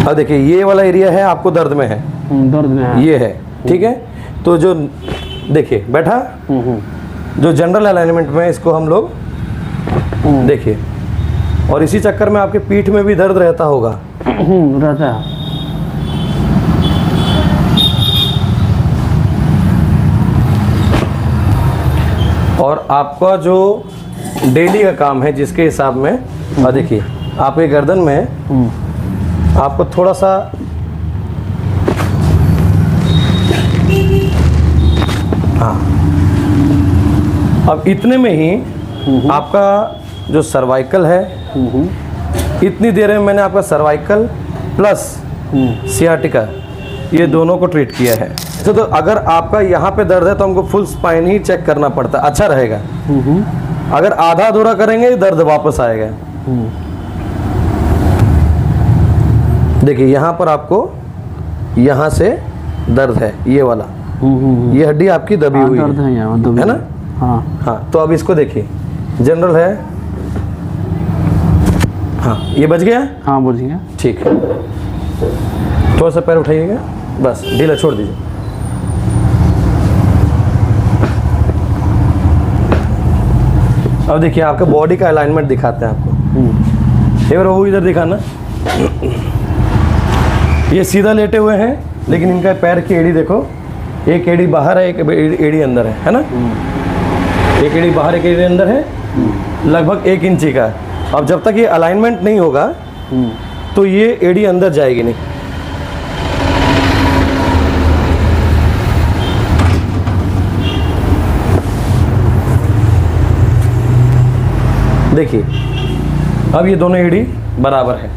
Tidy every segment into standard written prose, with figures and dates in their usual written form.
अब देखिए ये वाला एरिया है आपको दर्द में है, दर्द में है, ये है, ठीक है। तो जो देखिए बैठा, जो जनरल अलाइनमेंट में इसको हम लोग देखिए, और इसी चक्कर में आपके पीठ में भी दर्द रहता होगा, रहता है। और आपका जो डेली का काम है जिसके हिसाब में, और देखिए आपके गर्दन में आपको थोड़ा सा हाँ, अब इतने में ही आपका जो सर्वाइकल है, इतनी देर में मैंने आपका सर्वाइकल प्लस सियाटिका ये दोनों को ट्रीट किया है। तो अगर आपका यहाँ पे दर्द है तो हमको फुल स्पाइन ही चेक करना पड़ता है, अच्छा रहेगा। अगर आधा अधूरा करेंगे दर्द वापस आएगा। देखिए यहाँ पर आपको यहाँ से दर्द है, ये वाला, ये हड्डी आपकी दबी हुई दर्द है ना। हाँ, तो अब इसको देखिए, जनरल है, हाँ ये बच गया, हाँ बच गया, ठीक है। थोड़ा सा पैर उठाइएगा, बस ढीला छोड़ दीजिए। अब देखिए आपका बॉडी का अलाइनमेंट दिखाते हैं आपको। एक बार वो इधर दिखाना। ये सीधा लेटे हुए हैं, लेकिन इनका पैर की एड़ी देखो, एक एड़ी बाहर है, एक एड़ी अंदर है ना। एक एड़ी बाहर, एक एड़ी अंदर है, लगभग 1 इंची का। अब जब तक ये अलाइनमेंट नहीं होगा तो ये एड़ी अंदर जाएगी नहीं। देखिए अब ये दोनों एड़ी बराबर है,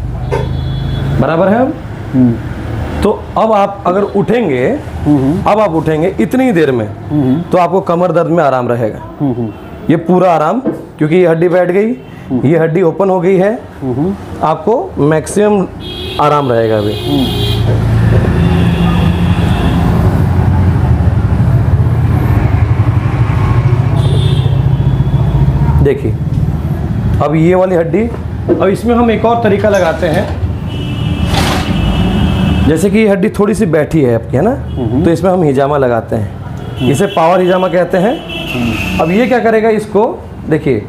बराबर है। अब तो अब आप अगर उठेंगे, अब आप उठेंगे इतनी ही देर में, तो आपको कमर दर्द में आराम रहेगा। ये पूरा आराम, क्योंकि ये हड्डी बैठ गई, ये हड्डी ओपन हो गई है, आपको मैक्सिमम आराम रहेगा अभी। देखिए अब ये वाली हड्डी, अब इसमें हम एक और तरीका लगाते हैं। जैसे कि ये हड्डी थोड़ी सी बैठी है आपकी, है ना, तो इसमें हम हिजामा लगाते हैं, इसे पावर हिजामा कहते हैं। अब ये क्या करेगा, इसको देखिए,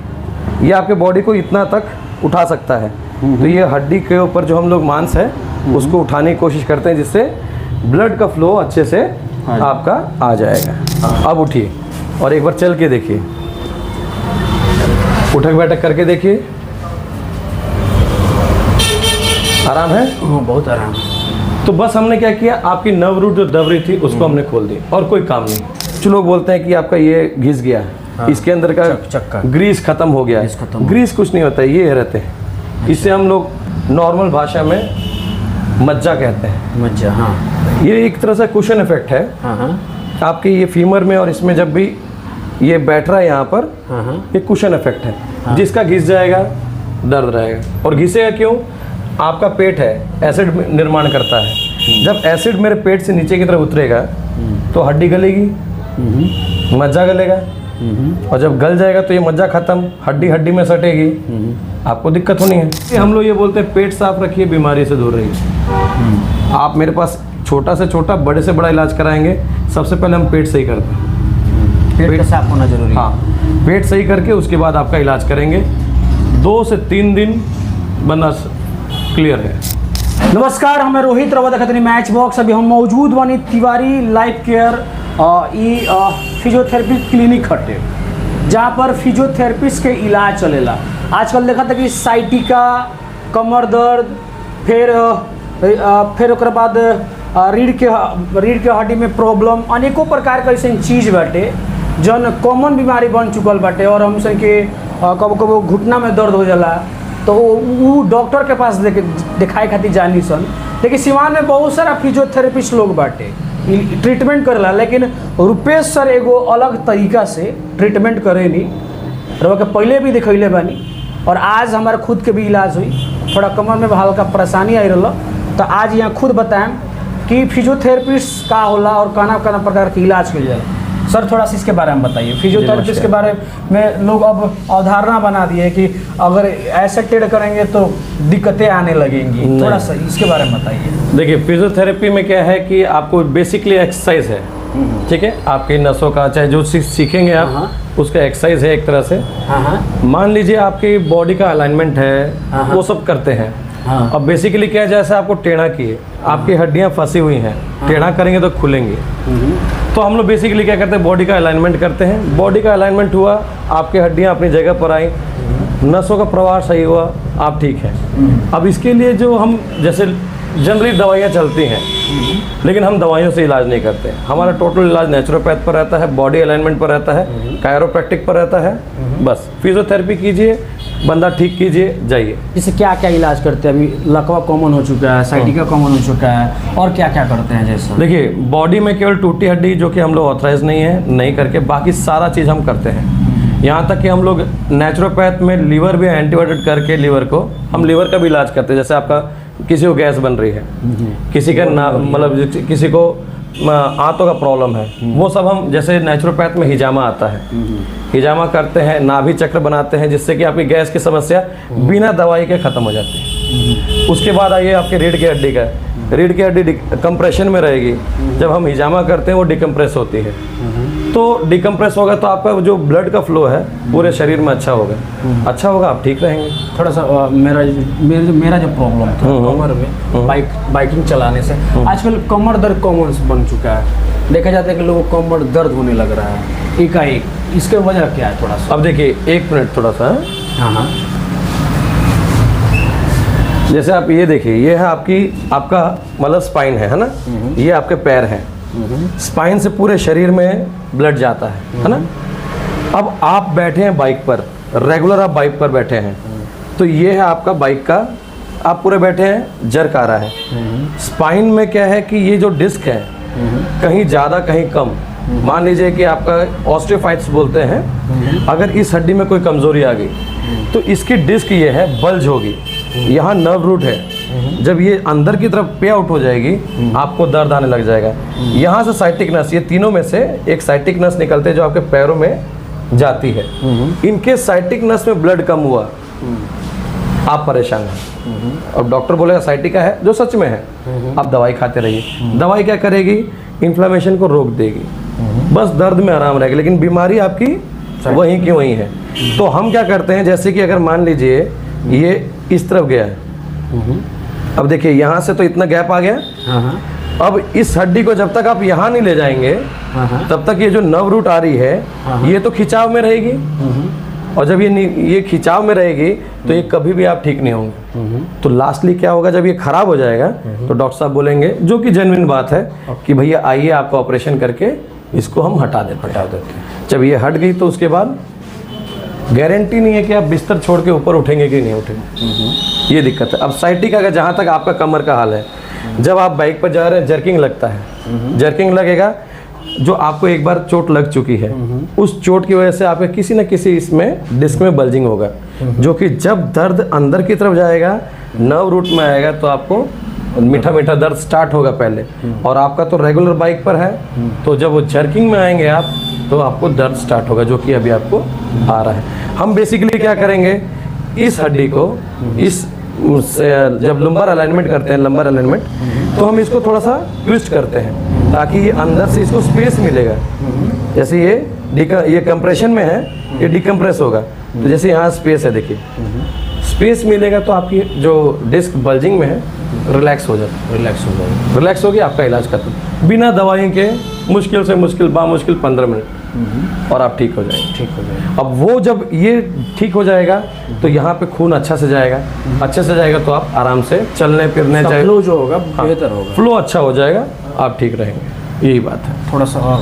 ये आपके बॉडी को इतना तक उठा सकता है। तो ये हड्डी के ऊपर जो हम लोग मांस है उसको उठाने की कोशिश करते हैं, जिससे ब्लड का फ्लो अच्छे से आपका आ जाएगा। अब उठिए और एक बार चल के देखिए, उठक बैठक करके देखिए, आराम है, बहुत आराम। तो बस हमने क्या किया, आपकी नर्व रूट जो दब रही थी उसको हमने खोल दी, और कोई काम नहीं। कुछ लोग बोलते हैं कि आपका ये घिस गया, इसके अंदर का चक्का ग्रीस खत्म हो गया। ग्रीस कुछ नहीं होता है, ये रहते हैं। इससे हम लोग नॉर्मल भाषा में मज्जा कहते हैं। मज्जा, हाँ। ये एक तरह से कुशन इफेक्ट है आपके ये फीमर में, और इसमें जब भी ये बैठ रहा है यहाँ पर, ये कुशन इफेक्ट है। जिसका घिस जाएगा दर्द रहेगा। और घिसेगा क्यों, आपका पेट है, एसिड निर्माण करता है। जब एसिड मेरे पेट से नीचे की तरफ उतरेगा तो हड्डी गलेगी, मज्जा गलेगा, और जब गल जाएगा तो ये मज्जा खत्म, हड्डी हड्डी में सटेगी, आपको दिक्कत होनी है। हम लोग ये बोलते हैं पेट साफ रखिए, बीमारी से दूर रहिए। आप मेरे पास छोटा से छोटा, बड़े से बड़ा इलाज कराएंगे, सबसे पहले हम पेट सही करते हैं। पेट साफ होना जरूरी है। हाँ, पेट सही करके उसके बाद आपका इलाज करेंगे। 2 से 3 दिन बनना क्लियर है। नमस्कार, हमें रोहित रवा देखते मैच बॉक्स। अभी हम मौजूद बानी Tiwari life care physiotherapy clinic हटे, जहाँ पर फिजियोथेरेपिस्ट के इलाज चलेला। आजकल देखा था कि साइटिका, कमर दर्द, फिर ओकर बाद रीढ़ के हड्डी में प्रॉब्लम, अनेकों प्रकार के ऐसे चीज़ बाटे जौन कॉमन बीमारी बन चुकल बाटे। और हम सब के कबो कबो घुटना में दर्द हो जाला तो वो डॉक्टर के पास दिखाए खातिर जानी सन। लेकिन सिवान में बहुत सारा फिजियोथेरेपिस्ट लोग बाटे ट्रीटमेंट करेला, लेकिन रुपेश सर एगो अलग तरीका से ट्रीटमेंट करेनी। रवा के पहले भी दिखैले बानी, और आज हमारे खुद के भी इलाज हुई। थोड़ा कमर में हल्का परेशानी आई रहा, तो आज यहाँ खुद बताएं कि फिजियोथेरेपिस्ट का होला और काना काना प्रकार के इलाज कल जाए। सर थोड़ा सा इसके बारे में बताइए, फिजियोथेरेपिस्ट के बारे में लोग अब अवधारणा बना दी है कि अगर ऐसे टेढ़ करेंगे तो दिक्कतें आने लगेंगी, थोड़ा सा इसके बारे में बताइए। देखिए फिजियोथेरेपी में क्या है कि आपको बेसिकली एक्सरसाइज है, ठीक है, आपकी नसों का चाहे जो सीखेंगे आप उसका एक्सरसाइज है एक तरह से। मान लीजिए आपकी बॉडी का अलाइनमेंट है, वो सब करते हैं। अब बेसिकली क्या है, जैसे आपको टेढ़ा किए, आपकी हड्डियां फंसी हुई हैं, टेढ़ा करेंगे तो खुलेंगे। तो हम लोग बेसिकली क्या करते हैं, बॉडी का अलाइनमेंट करते हैं। बॉडी का अलाइनमेंट हुआ, आपकी हड्डियां अपनी जगह पर आई, नसों का प्रवाह सही हुआ, आप ठीक हैं। अब इसके लिए जो हम जैसे जनरली दवाइयाँ चलती हैं, लेकिन हम दवाइयों से इलाज नहीं करते। हमारा टोटल इलाज नेचुरोपैथ पर रहता है, बॉडी अलाइनमेंट पर रहता है, कायरोप्रैक्टिक पर रहता है। बस फिजियोथेरेपी कीजिए, बंदा ठीक कीजिए, जाइए। इससे क्या क्या इलाज करते हैं? अभी लकवा कॉमन हो चुका है, साइटिका कॉमन हो चुका है, और क्या क्या करते हैं? जैसे देखिए बॉडी में केवल टूटी हड्डी जो कि हम लोग ऑथराइज नहीं है, नहीं करके बाकी सारा चीज़ हम करते हैं। यहाँ तक कि हम लोग नेचुरोपैथ में लीवर भी एंटीबायोटिक करके लीवर को, हम लीवर का भी इलाज करते हैं। जैसे आपका किसी को गैस बन रही है, किसी का ना मतलब किसी को आंतों का प्रॉब्लम है, वो सब हम जैसे नेचुरोपैथ में हिजामा आता है, हिजामा करते हैं, नाभि चक्र बनाते हैं, जिससे कि आपकी गैस की समस्या बिना दवाई के ख़त्म हो जाती है। उसके बाद आइए आपके रीढ़ की हड्डी का, रीढ़ की हड्डी कंप्रेशन में रहेगी। जब हम हिजामा करते हैं वो डिकम्प्रेस होती है, तो डिकम्प्रेस होगा तो आपका जो ब्लड का फ्लो है पूरे शरीर में अच्छा होगा, अच्छा होगा, आप ठीक रहेंगे। थोड़ा सा मेरा जो प्रॉब्लम था कमर में बाइकिंग चलाने से, आजकल कमर दर्द कॉमन बन चुका है। देखा जाता है कि लोगों को कमर दर्द होने लग रहा है एकाएक, इसके वजह क्या है? थोड़ा सा अब देखिए, एक मिनट थोड़ा सा। हाँ, जैसे आप ये देखिए, ये है आपका मतलब स्पाइन है ना, ये आपके पैर हैं। स्पाइन से पूरे शरीर में ब्लड जाता है ना। अब आप बैठे हैं बाइक पर, रेगुलर आप बाइक पर बैठे हैं, तो ये है आपका बाइक का, आप पूरे बैठे हैं, जर्क आ रहा है। स्पाइन में क्या है कि ये जो डिस्क है कहीं ज़्यादा कहीं कम, मान लीजिए कि आपका ऑस्टियोफाइट्स बोलते हैं, अगर इस हड्डी में कोई कमजोरी आ गई तो इसकी डिस्क ये है, बल्ज होगी, यहाँ नर्व रूट है, जब ये अंदर की तरफ पे आउट हो जाएगी आपको दर्द आने लग जाएगा। यहाँ से साइटिक नस, ये तीनों में से एक साइटिक नस निकलते हैं जो आपके पैरों में जाती है। इनके साइटिक नस में ब्लड कम हुआ, आप परेशान हैं। अब डॉक्टर बोलेगा साइटिका है, जो सच में है, आप दवाई खाते रहिए। दवाई क्या करेगी? इन्फ्लेमेशन को रोक देगी, बस दर्द में आराम रहेगा, लेकिन बीमारी आपकी वहीं की वहीं है। तो हम क्या करते हैं, जैसे कि अगर मान लीजिए ये इस तरफ गया है, अब देखिए यहाँ से तो इतना गैप आ गया। अब इस हड्डी को जब तक आप यहाँ नहीं ले जाएंगे तब तक ये जो नर्व रूट आ रही है ये तो खिंचाव में रहेगी, और जब ये खिंचाव में रहेगी तो ये कभी भी आप ठीक नहीं होंगे। तो लास्टली क्या होगा, जब ये खराब हो जाएगा तो डॉक्टर साहब बोलेंगे, जो कि जेन्युइन बात है, कि भैया आइए आपका ऑपरेशन करके इसको हम हटा देते हैं। जब ये हट गई तो उसके बाद गारंटी नहीं है कि आप बिस्तर छोड़ के ऊपर उठेंगे कि नहीं उठेंगे, ये दिक्कत है। अब साइटिका का जहाँ तक आपका कमर का हाल है, जब आप बाइक पर जा रहे हैं जर्किंग लगता है, जर्किंग लगेगा, जो आपको एक बार चोट लग चुकी है, उस चोट की वजह से आपके किसी न किसी इसमें डिस्क में बल्जिंग होगा, जो कि जब दर्द अंदर की तरफ जाएगा, नर्व रूट में आएगा, तो आपको मीठा मीठा दर्द स्टार्ट होगा पहले। और आपका तो रेगुलर बाइक पर है, तो जब वो जर्किंग में आएंगे आप, तो आपको दर्द स्टार्ट होगा, जो कि अभी आपको आ रहा है। हम बेसिकली क्या करेंगे, इस हड्डी को, इस जब लंबर अलाइनमेंट करते हैं, लंबर अलाइनमेंट, तो हम इसको थोड़ा सा ट्विस्ट करते हैं ताकि ये अंदर से इसको स्पेस मिलेगा। जैसे ये कंप्रेशन में है, ये डिकम्प्रेस होगा, तो जैसे यहाँ स्पेस है, देखिए स्पेस मिलेगा तो आपकी जो डिस्क बल्जिंग में है रिलैक्स हो जाता है, रिलैक्स हो गया, आपका इलाज खत्म, बिना दवाई के, मुश्किल से मुश्किल बामुश्किल 15 मिनट और आप ठीक हो जाएंगे। अब वो जब ये ठीक हो जाएगा तो यहाँ पे खून अच्छा से जाएगा, तो आप आराम से चलने फिरने जाए, फ्लो जो होगा बेहतर होगा, फ्लो अच्छा हो जाएगा, आप ठीक रहेंगे, यही बात है। थोड़ा सा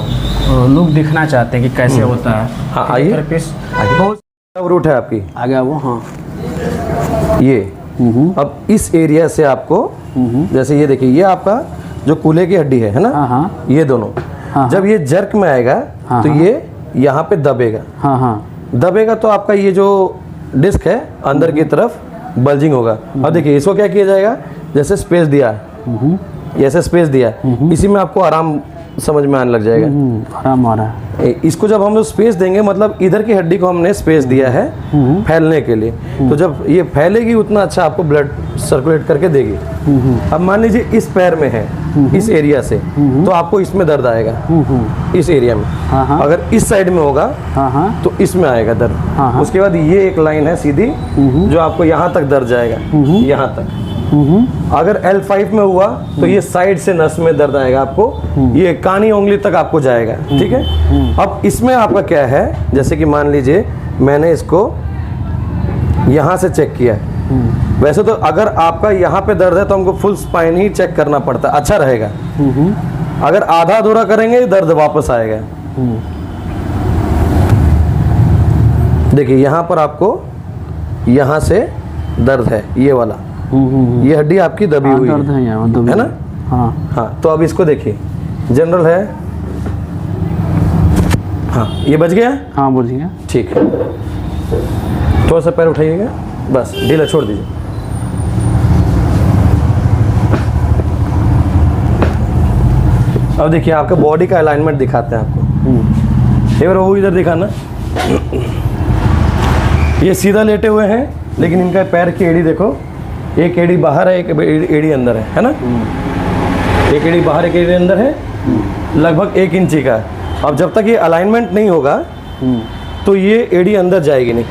लोग दिखना चाहते हैं कि कैसे होता है। हाँ आइए, बहुत रूट है आपकी आ गया वो। हाँ ये अब इस एरिया से आपको, जैसे ये देखिए, ये आपका जो कूल्हे की हड्डी है ना, ये दोनों जब ये जर्क में आएगा तो ये यहाँ पे दबेगा, तो आपका ये जो डिस्क है अंदर की तरफ बल्जिंग होगा। अब देखिए इसको क्या किया जाएगा, जैसे स्पेस दिया, ऐसे स्पेस दिया, इसी में आपको आराम समझ में आने लग जाएगा। आराम आ रहा है। इसको जब हम लोग स्पेस देंगे, मतलब इधर की हड्डी को हमने स्पेस दिया है फैलने के लिए, तो जब ये फैलेगी उतना अच्छा आपको ब्लड सर्कुलेट करके देगी। अब मान लीजिए इस पैर में है, इस एरिया से, तो आपको इसमें दर्द आएगा, इस एरिया में। अगर इस साइड में होगा तो इसमें आएगा दर्द। उसके बाद ये एक लाइन है सीधी जो आपको यहाँ तक दर्द जाएगा, यहाँ तक। अगर L5 में हुआ तो ये साइड से नस में दर्द आएगा आपको, ये कानी उंगली तक आपको जाएगा, ठीक है। अब इसमें आपका क्या है, जैसे कि मान लीजिए मैंने इसको यहाँ से चेक किया। वैसे तो अगर आपका यहाँ पे दर्द है तो हमको फुल स्पाइन ही चेक करना पड़ता है, अच्छा रहेगा। अगर आधा अधूरा करेंगे दर्द वापस आएगा। देखिए यहाँ पर आपको यहाँ से दर्द है, ये वाला, ये हड्डी आपकी दबी हुई है ना। हाँ, तो अब इसको देखिए, जनरल है। हाँ, ये बच गया। हाँ, बच गया। ठीक है, थोड़ा सा पैर उठाइएगा, बस ढीला छोड़ दीजिए। अब देखिए आपका बॉडी का अलाइनमेंट दिखाते हैं आपको। एक बार वो इधर दिखाना। ये सीधा लेटे हुए हैं, लेकिन इनका पैर की एड़ी देखो, एक एड़ी बाहर है, एक एड़ी अंदर है ना। एक एड़ी बाहर, एक एड़ी अंदर है, लगभग 1 इंची का। अब जब तक ये अलाइनमेंट नहीं होगा तो ये एड़ी अंदर जाएगी नहीं।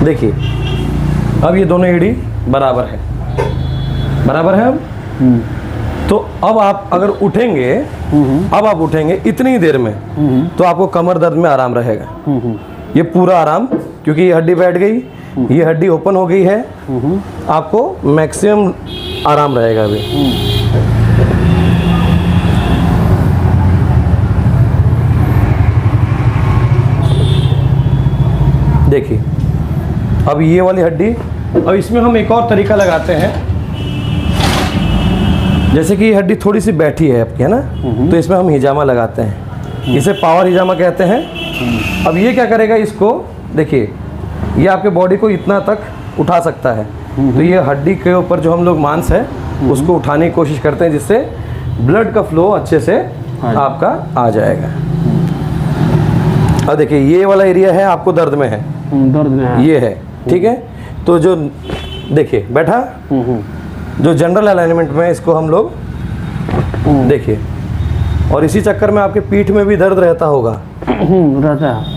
देखिए अब ये दोनों एड़ी बराबर है, बराबर है। अब तो अब आप अगर उठेंगे, अब आप उठेंगे इतनी ही देर में, तो आपको कमर दर्द में आराम रहेगा। ये पूरा आराम, क्योंकि ये हड्डी बैठ गई, ये हड्डी ओपन हो गई है, आपको मैक्सिमम आराम रहेगा अभी। देखिए अब ये वाली हड्डी, अब इसमें हम एक और तरीका लगाते हैं। जैसे कि ये हड्डी थोड़ी सी बैठी है आपकी, है ना, तो इसमें हम हिजामा लगाते हैं, इसे पावर हिजामा कहते हैं। अब ये क्या करेगा, इसको देखिए, ये आपके बॉडी को इतना तक उठा सकता है। तो ये हड्डी के ऊपर जो हम लोग मांस है उसको उठाने की कोशिश करते हैं, जिससे ब्लड का फ्लो अच्छे से आपका आ जाएगा। अब देखिए ये वाला एरिया है आपको दर्द में है, ये है, ठीक है। तो जो देखिए बैठा, जो जनरल अलाइनमेंट में इसको हम लोग देखिए, और इसी चक्कर में आपके पीठ में भी दर्द रहता होगा, रहता है।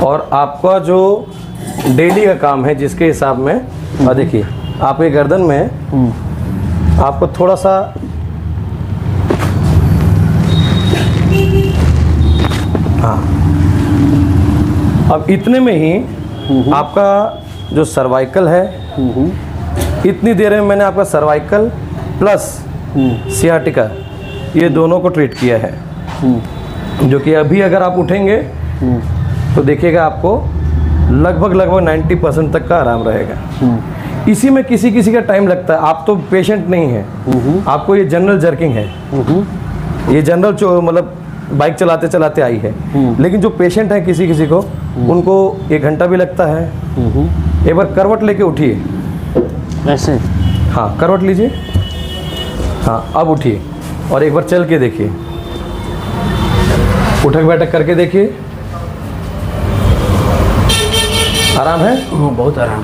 और आपका जो डेली का काम है जिसके हिसाब में, और देखिए आपके गर्दन में आपको थोड़ा सा हाँ, अब इतने में ही आपका जो सर्वाइकल है, इतनी देर में मैंने आपका सर्वाइकल प्लस सियाटिका ये दोनों को ट्रीट किया है, जो कि अभी अगर आप उठेंगे तो देखिएगा आपको लगभग 90% तक का आराम रहेगा। इसी में किसी किसी का टाइम लगता है। आप तो पेशेंट नहीं है, आपको ये जनरल जर्किंग है, ये जनरल मतलब बाइक चलाते चलाते आई है। लेकिन जो पेशेंट है किसी किसी को, उनको 1 घंटा भी लगता है। एक बार करवट लेके उठिए, ऐसे, हाँ करवट लीजिए, हाँ अब उठिए और एक बार चल के देखिए, उठक बैठक करके देखिए, आराम है, बहुत आराम।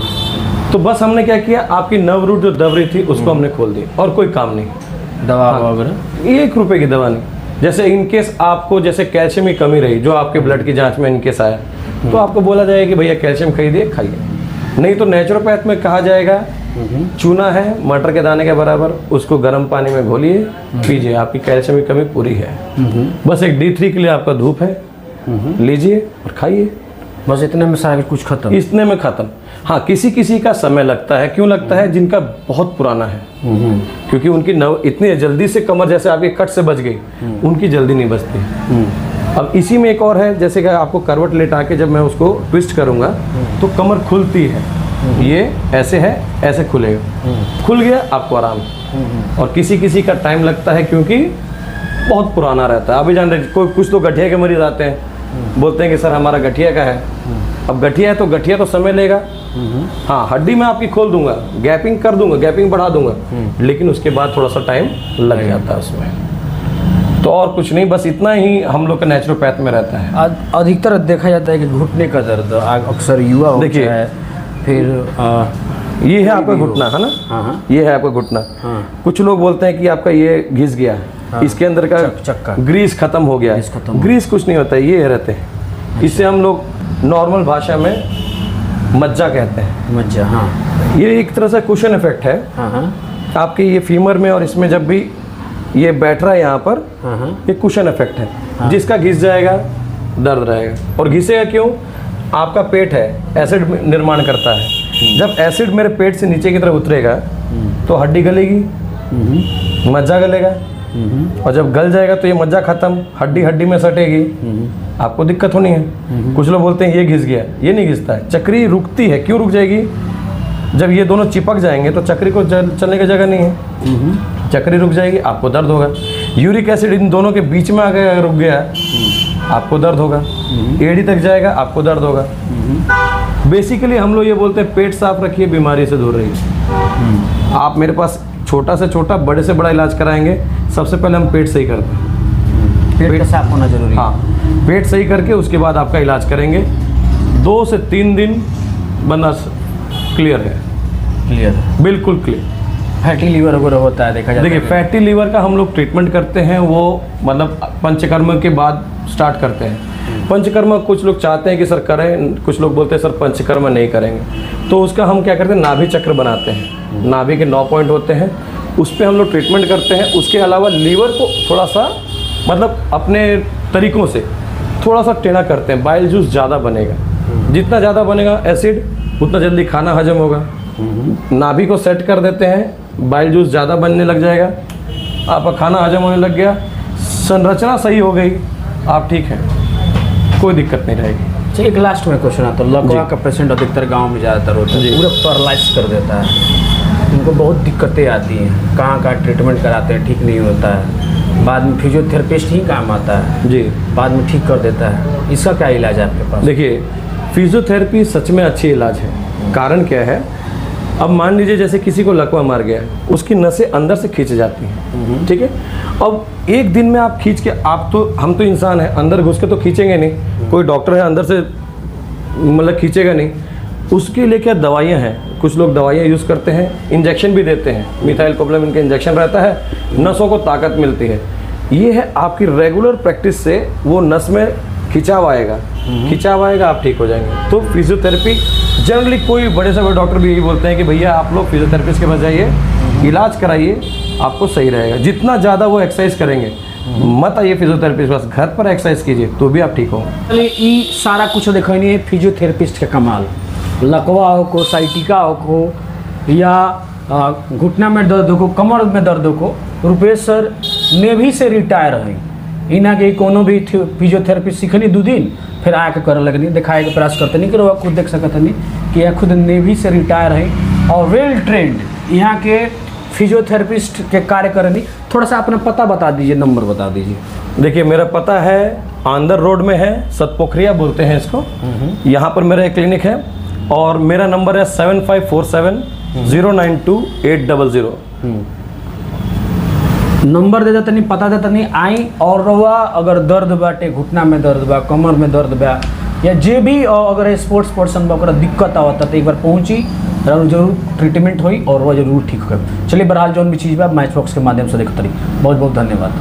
तो बस हमने क्या किया, आपकी नर्व रूट जो दब रही थी उसको हमने खोल दी, और कोई काम नहीं। दवा वगैरह 1 रुपए की दवा नहीं। जैसे इनकेस आपको जैसे कैल्शियम की कमी रही, जो आपके ब्लड की जांच में इनकेस आया, तो आपको बोला जाएगा कि भैया कैल्शियम खरीदिए खाइए। नहीं तो नेचुरोपैथ में कहा जाएगा चूना है मटर के दाने के बराबर, उसको गर्म पानी में घोलिए पीजिए, आपकी कैल्शियम की कमी पूरी है। बस एक D3 के लिए आपका धूप है, लीजिए और खाइए, बस इतने में सारा कुछ खत्म, इतने में खत्म। हाँ किसी किसी का समय लगता है, क्यों लगता है, जिनका बहुत पुराना है, क्योंकि उनकी इतनी जल्दी से कमर जैसे आपके कट से बच गई, उनकी जल्दी नहीं बचती। अब इसी में एक और है, जैसे कि आपको करवट लेटा के जब मैं उसको ट्विस्ट करूँगा तो कमर खुलती है, ये ऐसे है, ऐसे खुलेगा, खुल गया आपको आराम। और किसी किसी का टाइम लगता है, क्योंकि बहुत पुराना रहता है। अभी जान रहे कोई कुछ तो गठिया के मरीज आते हैं, बोलते हैं कि सर हमारा गठिया का है। अब गठिया है तो गठिया तो समय लेगा। हाँ, हड्डी मैं आपकी खोल दूंगा, गैपिंग कर दूंगा, गैपिंग बढ़ा दूंगा, लेकिन उसके बाद थोड़ा सा टाइम लग जाता है उसमें। तो और कुछ नहीं, बस इतना ही हम लोग का नेचुरोपैथ में रहता है। अधिकतर देखा जाता है कि घुटने का दर्द अक्सर युवा होता देखिए, है। फिर ये है आपका घुटना, है ना। हाँ। ये है आपका घुटना। हाँ। कुछ लोग बोलते हैं कि आपका ये घिस गया है। हाँ। इसके अंदर का चक्का ग्रीस खत्म हो गया है। ग्रीस कुछ नहीं होता है, ये रहते हैं। इससे हम लोग नॉर्मल भाषा में मज्जा कहते हैं। मज्जा, हाँ। ये एक तरह से कुशन इफेक्ट है। हाँ। आपके ये फीमर में और इसमें जब भी ये बैठ रहा है यहाँ पर, हाँ। ये कुशन इफेक्ट है। जिसका घिस जाएगा दर्द रहेगा। और घिसेगा क्यों? आपका पेट है, एसिड निर्माण करता है। जब एसिड मेरे पेट से नीचे की तरफ उतरेगा तो हड्डी गलेगी, मज्जा गलेगा। और जब गल जाएगा तो ये मज्जा खत्म, हड्डी हड्डी में सटेगी, आपको दिक्कत होनी है। कुछ लोग बोलते हैं ये घिस गया, ये नहीं घिसता है। चक्री रुकती है। क्यों रुक जाएगी? जब ये दोनों चिपक जाएंगे तो चक्री को चलने की जगह नहीं है, चक्री रुक जाएगी, आपको दर्द होगा। यूरिक एसिड इन दोनों के बीच में आकर रुक गया, आपको दर्द होगा। एड़ी तक जाएगा, आपको दर्द होगा। बेसिकली हम लोग ये बोलते हैं पेट साफ रखिए, बीमारी से दूर रहिए। आप मेरे पास छोटा से छोटा, बड़े से बड़ा इलाज कराएंगे, सबसे पहले हम पेट सही करते हैं। पेट साफ होना जरूरी है। हाँ, पेट सही करके उसके बाद आपका इलाज करेंगे। 2 से 3 दिन बंदा क्लियर है। क्लियर, बिल्कुल क्लियर। फैटी लीवर वगैरह होता है, देखा जाता है। देखिए, फैटी लीवर का हम लोग ट्रीटमेंट करते हैं, वो मतलब पंचकर्म के बाद स्टार्ट करते हैं। पंचकर्म कुछ लोग चाहते हैं कि सर करें, कुछ लोग बोलते हैं सर पंचकर्म नहीं करेंगे। तो उसका हम क्या करते हैं, नाभि चक्र बनाते हैं। नाभि के 9 पॉइंट होते हैं, उस पर हम लोग ट्रीटमेंट करते हैं। उसके अलावा लीवर को थोड़ा सा मतलब अपने तरीक़ों से थोड़ा सा टेढ़ा करते हैं। बाइल जूस ज़्यादा बनेगा, जितना ज़्यादा बनेगा एसिड उतना जल्दी खाना हजम होगा। नाभि को सेट कर देते हैं, बाइल जूस ज़्यादा बनने लग जाएगा, आपका खाना हजम होने लग गया, संरचना सही हो गई, आप ठीक हैं, कोई दिक्कत नहीं रहेगी। अच्छा, एक लास्ट में क्वेश्चन आता है। लकवा का पेशेंट अधिकतर गांव में ज़्यादातर होता है, पूरा पैरालाइज कर देता है, उनको बहुत दिक्कतें आती हैं। कहाँ का ट्रीटमेंट कराते हैं, ठीक नहीं होता है, बाद में फिजियोथेरेपिस्ट ही काम आता है जी, बाद में ठीक कर देता है। इसका क्या इलाज है आपके पास? देखिए, फिजियोथेरेपी सच में अच्छी इलाज है। कारण क्या है, अब मान लीजिए जैसे किसी को लकवा मार गया है, उसकी नसें अंदर से खींच जाती हैं, ठीक है। अब एक दिन में आप खींच के, आप तो, हम तो इंसान हैं, अंदर घुस के तो खींचेंगे नहीं। कोई डॉक्टर है अंदर से मतलब खींचेगा नहीं। उसके लिए क्या दवाइयाँ हैं, कुछ लोग दवाइयाँ यूज़ करते हैं, इंजेक्शन भी देते हैं। मिथाइल कोबालामिन का इंजेक्शन रहता है, नसों को ताकत मिलती है। ये है आपकी रेगुलर प्रैक्टिस से वो नस में खिंचाव आएगा, आप ठीक हो जाएंगे। तो फिजियोथेरेपी जनरली कोई बड़े से बड़े डॉक्टर भी यही बोलते हैं कि भैया आप लोग फिजियोथेरेपिस्ट के पास जाइए, इलाज कराइए, आपको सही रहेगा। जितना ज़्यादा वो एक्सरसाइज करेंगे, मत आइए फिजियोथेरेपिस्ट पास, घर पर एक्सरसाइज कीजिए तो भी आप ठीक हो। चलिए, ये सारा कुछ देखनी है फिजियोथेरेपिस्ट का कमाल। लकवा हो, साइटिका हो, या घुटना में दर्द हो, कमर में दर्द हो, रुपेश सर नेवी से रिटायर हैं। इना के कोनो भी फिजियोथेरेपी सीखनी 2 दिन, फिर आके करे लगनी, दिखाए के प्रयास करते नहीं कि वो खुद देख सकते नहीं कि यह खुद नेवी से रिटायर हैं और वेल ट्रेंड यहाँ के फिजियोथेरेपिस्ट के कार्य करनी। थोड़ा सा अपना पता बता दीजिए, नंबर बता दीजिए। देखिए, मेरा पता है आंध्र रोड में है, सतपोखरिया बोलते हैं इसको। यहाँ पर मेरा एक क्लिनिक है और मेरा नंबर है 7547 092 800। नंबर दे देता नहीं, पता देता नहीं, आई और रहुआ अगर दर्द बाटे, घुटना में दर्द बा, कमर में दर्द बा, या जे भी अगर स्पोर्ट्स पर्सन बा ओकरा दिक्कत आवता तो एक बार पहुँची, जरूर ट्रीटमेंट हुई और वह जरूर ठीक हो। चलिए, बहरहाल जो भी चीज़ बा मैच बॉक्स के माध्यम से देखते रही। बहुत बहुत धन्यवाद।